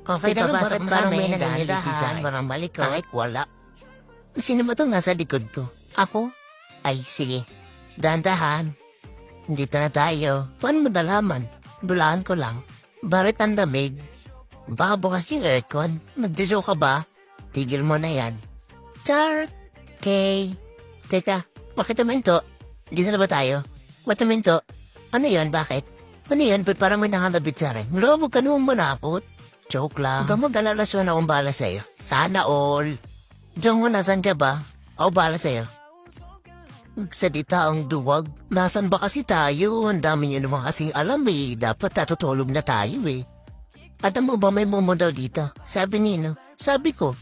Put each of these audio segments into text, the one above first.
Okay, Teka lang, papasok bakit na parang kami. may Dahan-dahan, naninilahan? parang balik ko. Kahit wala. Sino ba itong nasa likod ko? Ako? Ay, sige. Dahan-dahan. Dito na tayo. Paano mo nalaman? Bulaan ko lang. Bakit ang lamig? Baka bukas yung aircon. Nagdisyo ka ba? Tigil mo na yan. Char! Okay. Teka, bakit naminto? Dito na ba tayo? Ba't naminto? Ano yun? Bakit? Ano yun? Ba't parang may nakalabit sa akin? Huwag ka naman manakot. Joke lang. Huwag ka mag-alalaswan akong bala sa'yo. Sana all. Diyan mo, nasan ka ba? Ako bala sa'yo. Salita ang duwag. Nasaan ba kasi tayo? Ang dami niyo naman kasing alam eh. Dapat natutulog na tayo eh. Alam mo ba may mumo daw dito? Sabi Nino. Sabi ko,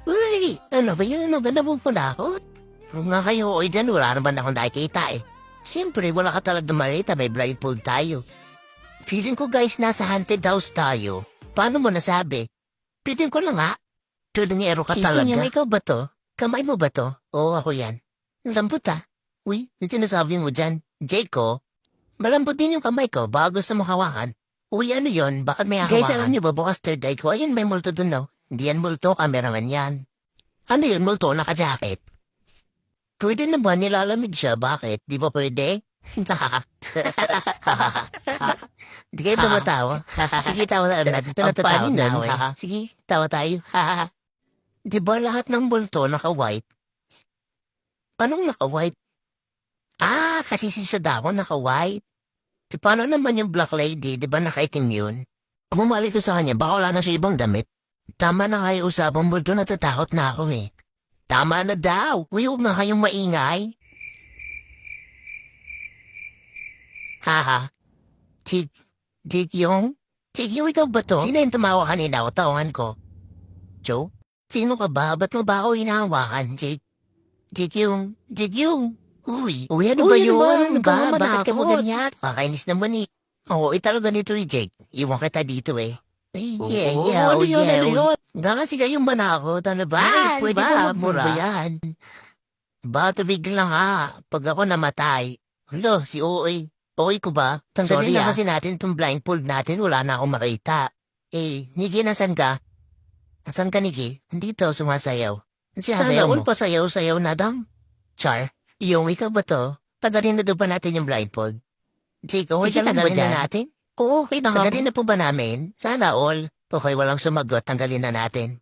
uy, ano ba yun? Ano ba napupunakot? Kung nga kayo oy dyan, wala naman akong nakikita eh. Siyempre, wala ka talaga malita, may blindfold tayo. Feeling ko guys, nasa haunted house tayo. Paano mo nasabi? Feeling ko lang nga. Tudingero ka talaga. Isin yung ikaw ba to? Kamay mo ba to? Oo, ako yan. Lambot ah. Uy, yung sinasabi mo dyan, Jayco, malambot din yung kamay ko, baka gusto mo hawakan. Uy, ano yon? Bakit may hawakan? Guys, alam niyo ba, bukas third eye ko, ayun may multo dun, no? Hindi yan multo, cameraman yan. Ano yun, multo, naka-jacket? Pwede naman, nilalamig siya, bakit? Di ba pwede? Di kayo tumatawa. Sige, tawa tayo natin. Ito natatawa na ako eh. Sige, tawa tayo. Di ba lahat ng multo naka-white? Anong naka-white? Ah, kasi si Sadako naka-white. Di paano naman yung Black Lady, di ba nakaitim yun? Bumalik ko sa kanya, baka wala na siya ibang damit. Tama na kayo usapang multo, natatakot na ako eh. Tama na daw. Uy, huwag na kayong maingay. Haha. Jigyong? Jigyong, ikaw ba to? Sino yung tumawa kanina o tawangan ko? Joe? Sino ka ba? Ba't mo ba ako hinahawakan, Jigyong? Jigyong? Uy, ano ba yun? Bakit ka mo ganyan? Pakainis naman eh. Oo, talaga nito ni Jake. Iwan kita dito eh. Ay, yeah. Nga kasi kayong manakot, ano ba? Ay, pwede ba magmura yan? Ba, tubig lang ha. Pag ako namatay. Hulo, si Oy. Oy ko ba? Tanggalin na kasi natin itong blindfold natin. Wala na akong makita. Eh, Niki, nasan ka? Nasan ka, Niki? Dito, sumasayaw. Sana all pasayaw-sayaw na dang. Char, yung ikaw ba to? Tagalin na doon pa natin yung blindfold. Jake, okay ka lang ba natin? Oo, okay na. Tagalin na po ba namin? Sana all. Okay, walang sumagot. Tanggalin na natin.